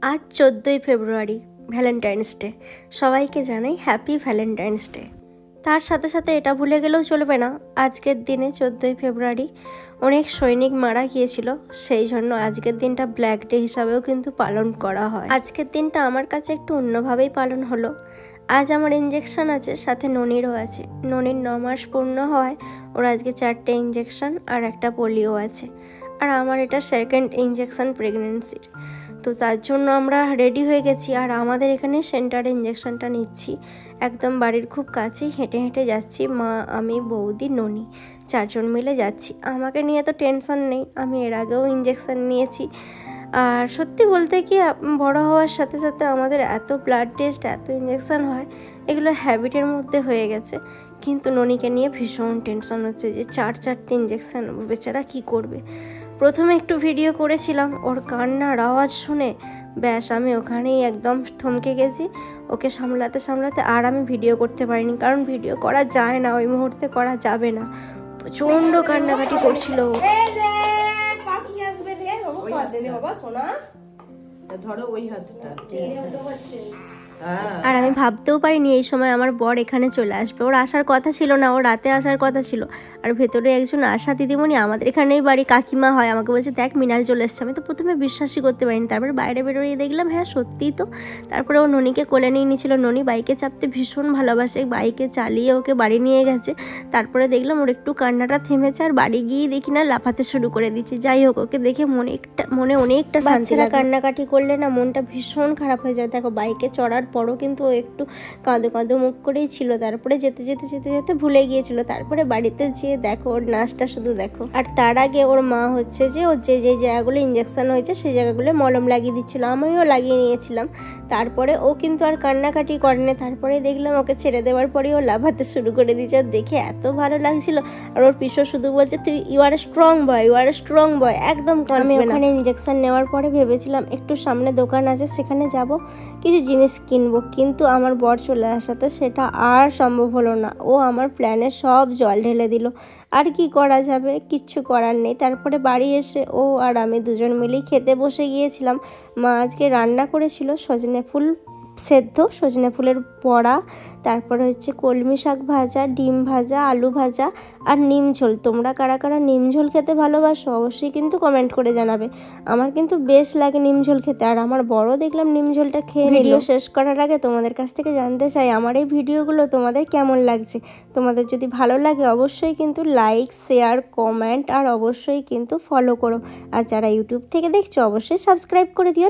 आज 14 ফেব্রুয়ারি Valentine's day. সবাইকে জানাই হ্যাপি ভ্যালেন্টাইন্স ডে। তার সাথে সাথে এটা ভুলে গেলেও চলবে না, আজকের দিনে 14 ফেব্রুয়ারি অনেক সৈনিক মারা গিয়েছিল, সেই জন্য আজকের দিনটা ব্ল্যাক ডে হিসাবেও কিন্তু পালন করা হয়। আজকের দিনটা আমার কাছে একটু অন্যভাবেই পালন হলো। আজ আমার ইঞ্জেকশন আছে, সাথে ননিরও আছে। ননির 9 মাস পূর্ণ হওয়ায় ওর আজকে 4টে ইঞ্জেকশন আর একটা পোলিও আছে, আর আমার এটা সেকেন্ড ইঞ্জেকশন প্রেগনেন্সির। তো তার জন্য আমরা রেডি হয়ে গেছি, আর আমাদের এখানে সেন্টারে ইঞ্জেকশনটা নিচ্ছি। একদম বাড়ির খুব কাছেই হেঁটে হেঁটে যাচ্ছি, মা, আমি, বৌদি, ননি 4জন মিলে যাচ্ছি। আমাকে নিয়ে তো টেনশন নেই, আমি এর আগেও ইঞ্জেকশন নিয়েছি। আর সত্যি বলতে কি, বড় হওয়ার সাথে সাথে আমাদের এত ব্লাড টেস্ট, এত ইঞ্জেকশন হয়, এগুলো হ্যাবিটের মধ্যে হয়ে গেছে। কিন্তু ননিকে নিয়ে ভীষণ টেনশন হচ্ছে যে 4টে ইঞ্জেকশন বেচারা কী করবে। প্রথমে একটু ভিডিও করেছিলাম, ওর কান্নার আওয়াজ শুনে ব্যাস আমি ওখানেই একদম থমকে গেছি। ওকে সামলাতে সামলাতে আর আমি ভিডিও করতে পারিনি, কারণ ভিডিও করা যায় না, ওই মুহূর্তে করা যাবে না। প্রচণ্ড কান্নাকাটি করছিল। ধরো ওই হাতটা। আর আমি ভাবতেও পারিনি এই সময় আমার বর এখানে চলে আসবে। ওর আসার কথা ছিল না, ও রাতে আসার কথা ছিল। আর ভেতরে একজন আশা দিদিমণি, আমাদের এখানেই বাড়ি, কাকিমা হয়, আমাকে বলছে দেখ মৃণাল চলে এসছে। আমি তো প্রথমে বিশ্বাসই করতে পারিনি, তারপরে বাইরে বেরোয় দেখলাম হ্যাঁ সত্যিই তো। তারপরে ও ননিকে কোলে নিয়ে নিয়েছিল। ননি বাইকে চাপতে ভীষণ ভালোবাসে, বাইকে চালিয়ে ওকে বাড়ি নিয়ে গেছে। তারপরে দেখলাম ওর একটু কান্নাটা থেমেছে, আর বাড়ি গিয়ে দেখি না লাফাতে শুরু করে দিচ্ছে। যাই হোক, ওকে দেখে মনে অনেকটা শান্তি লাগে। কান্নাকাটি করলে না মনটা ভীষণ খারাপ হয়ে যায়। দেখো বাইকে চড়ার পরও কিন্তু ও একটু কাঁদো কাঁদো মুখ করেই ছিল। তারপরে যেতে যেতে যেতে যেতে ভুলে গিয়েছিল। তারপরে বাড়িতে যেয়ে দেখো ওর নাচটা শুধু দেখো। আর তার আগে ওর মা হচ্ছে যে ওর যে যে জায়গাগুলো ইঞ্জেকশন হয়েছে সেই জায়গাগুলো মলম লাগিয়ে দিচ্ছিল, আমিও লাগিয়ে নিয়েছিলাম। তারপরে ও কিন্তু আর কান্নাকাটি করেনি। তারপরে দেখলাম ওকে ছেড়ে দেওয়ার পরে ও লাফাতে শুরু করে দিয়েছে, আর দেখে এত ভালো লাগছিল। আর ওর পিছু শুধু বলছে তুই you are a strong boy, you are a strong boy, একদম কাঁদবে না। ওখানে ইঞ্জেকশন নেওয়ার পরে ভেবেছিলাম একটু সামনে দোকান আছে, সেখানে যাব, কিছু জিনিস কিনবো, কিন্তু আমার বর চলে আসাতে সেটা আর সম্ভব হলো না। ও আমার প্ল্যানে সব জল ঢেলে দিল। আর কি করা যাবে, কিচ্ছু করার নেই। তারপরে বাড়ি এসে ও আর আমি দুজন মিলেই খেতে বসে গিয়েছিলাম। মা আজকে রান্না করেছিল সজনে ফুল সেদ্ধ, সজনে ফুলের বড়া, তারপরে হচ্ছে কলমি শাক ভাজা, ডিম ভাজা, আলু ভাজা, আর নিম ঝোল। তোমরা কারা কারা নিম ঝোল খেতে ভালোবাসো অবশ্যই কিন্তু কমেন্ট করে জানাবে। আমার কিন্তু বেশ লাগে নিম ঝোল খেতে, আর আমার বড় দেখলাম নিম ঝোলটা খেয়ে। ভিডিও শেষ করার আগে তোমাদের কাছ থেকে জানতে চাই আমার এই ভিডিওগুলো তোমাদের কেমন লাগছে। তোমাদের যদি ভালো লাগে অবশ্যই কিন্তু লাইক, শেয়ার, কমেন্ট আর অবশ্যই কিন্তু ফলো করো। আর যারা ইউটিউব থেকে দেখছো অবশ্যই সাবস্ক্রাইব করে দিও।